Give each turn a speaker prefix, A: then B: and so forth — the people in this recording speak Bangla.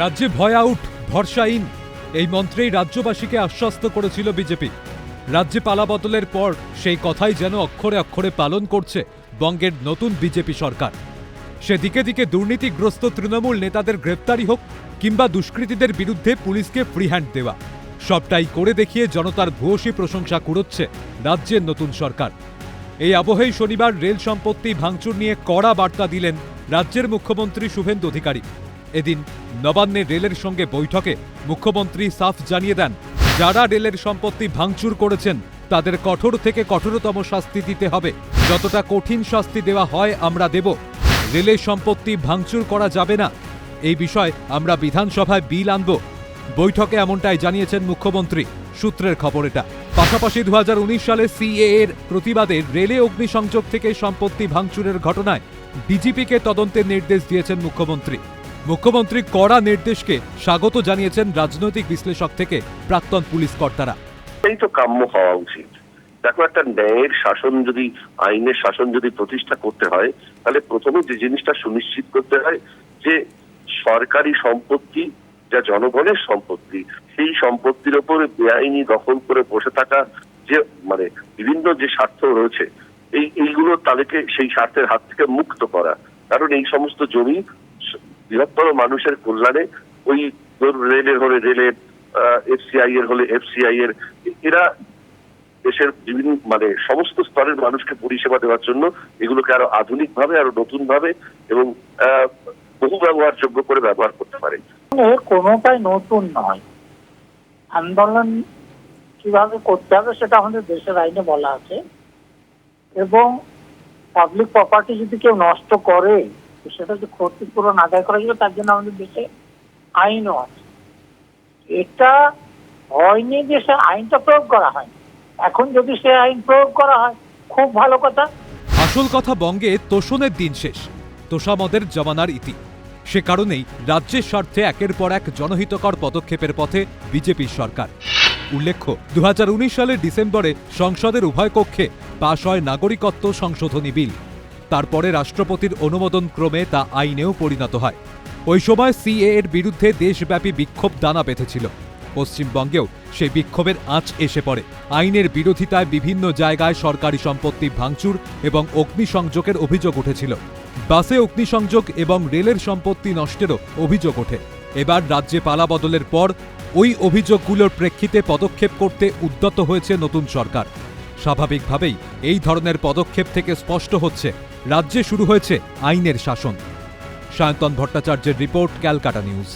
A: রাজ্যে ভয় আউট, ভরসা ইন, এই মন্ত্রেই রাজ্যবাসীকে আশ্বস্ত করেছিল বিজেপি। রাজ্যে পালাবদলের পর সেই কথাই যেন অক্ষরে অক্ষরে পালন করছে বঙ্গের নতুন বিজেপি সরকার। সেদিকে দিকে দুর্নীতিগ্রস্ত তৃণমূল নেতাদের গ্রেপ্তারি হোক কিংবা দুষ্কৃতীদের বিরুদ্ধে পুলিশকে ফ্রি হ্যান্ড দেওয়া, সবটাই করে দেখিয়ে জনতার ভূয়সী প্রশংসা কুড়োচ্ছে রাজ্যের নতুন সরকার। এই আবহেই শনিবার রেল সম্পত্তি ভাঙচুর নিয়ে কড়া বার্তা দিলেন রাজ্যের মুখ্যমন্ত্রী শুভেন্দু অধিকারী। এদিন নবান্নে রেলের সঙ্গে বৈঠকে মুখ্যমন্ত্রী সাফ জানিয়ে দেন, যারা রেলের সম্পত্তি ভাঙচুর করেছেন তাদের কঠোর থেকে কঠোরতম শাস্তি দিতে হবে। যতটা কঠিন শাস্তি দেওয়া হয় আমরা দেব। রেলের সম্পত্তি ভাঙচুর করা যাবে না, এই বিষয়ে আমরা বিধানসভায় বিল আনব। বৈঠকে এমনটাই জানিয়েছেন মুখ্যমন্ত্রী, সূত্রের খবর এটা। পাশাপাশি 2019 সালে সিএএ এর প্রতিবাদে রেলে অগ্নিসংযোগ থেকে সম্পত্তি ভাঙচুরের ঘটনায় ডিজিপিকে তদন্তের নির্দেশ দিয়েছেন মুখ্যমন্ত্রী। মুখ্যমন্ত্রী কড়া নির্দেশকে স্বাগত জানিয়েছেন রাজনৈতিক বিশ্লেষক থেকে প্রাক্তন পুলিশ কর্তারা।
B: এই তো কাম্য হওয়া উচিত। দেখো, একটা ন্যায়ের শাসন যদি, আইনের শাসন যদি প্রতিষ্ঠা করতে হয়, তাহলে প্রথমে যে জিনিসটা সুনিশ্চিত করতে হয় যে সরকারি সম্পত্তি, যা জনগণের সম্পত্তি, সেই সম্পত্তির ওপর বেআইনি দখল করে বসে থাকা যে বিভিন্ন যে স্বার্থ রয়েছে, এইগুলো তাদেরকে সেই স্বার্থের হাত থেকে মুক্ত করা। কারণ এই সমস্ত জমি বৃহত্তর মানুষের কল্যাণে, ওই রেলের হলে রেলের, এফসিআই এর হলে এফসিআই এর, এরা দেশের বিভিন্ন সমস্ত স্তরের মানুষকে পরিষেবা দেওয়ার জন্য এগুলোকে আরো আধুনিকভাবে, আরো নতুন ভাবে এবং বহু ব্যবহারযোগ্য করে ব্যবহার করতে পারে।
C: কোনোটাই নতুন নয়। আন্দোলন কিভাবে করতে হবে সেটা আমাদের দেশের আইনে বলা আছে, এবং পাবলিক প্রপার্টি যদি কেউ নষ্ট করে সেটা যে ক্ষতিপূরণ আদায় করা যাবে তার জন্য আমাদের দেশে আইনও আছে। এটা হয়নি যে সে আইনটা প্রয়োগ করা হয়, এখন যদি সে আইন প্রয়োগ করা হয় খুব ভালো কথা।
A: আসল কথা, বঙ্গে তোষণের দিন শেষ, তোষামদের জমানার ইতি। সে কারণেই রাজ্যের স্বার্থে একের পর এক জনহিতকর পদক্ষেপের পথে বিজেপি সরকার। উল্লেখ্য, 2019 সালের ডিসেম্বরে সংসদের উভয় কক্ষে পাশ হয় নাগরিকত্ব সংশোধনী বিল। তারপরে রাষ্ট্রপতির অনুমোদন ক্রমে তা আইনেও পরিণত হয়। ওই সময় সিএএ এর বিরুদ্ধে দেশব্যাপী বিক্ষোভ দানা বেঁধেছিল। পশ্চিমবঙ্গেও সেই বিক্ষোভের আঁচ এসে পড়ে। আইনের বিরোধিতায় বিভিন্ন জায়গায় সরকারি সম্পত্তি ভাঙচুর এবং অগ্নিসংযোগের অভিযোগ উঠেছিল। বাসে অগ্নিসংযোগ এবং রেলের সম্পত্তি নষ্টেরও অভিযোগ ওঠে। এবার রাজ্যে পালাবদলের পর ওই অভিযোগগুলোর প্রেক্ষিতে পদক্ষেপ করতে উদ্যত হয়েছে নতুন সরকার। স্বাভাবিকভাবেই এই ধরনের পদক্ষেপ থেকে স্পষ্ট হচ্ছে রাজ্যে শুরু হয়েছে আইনের শাসন। সায়ন্তন ভট্টাচার্যের রিপোর্ট, ক্যালকাটা নিউজ।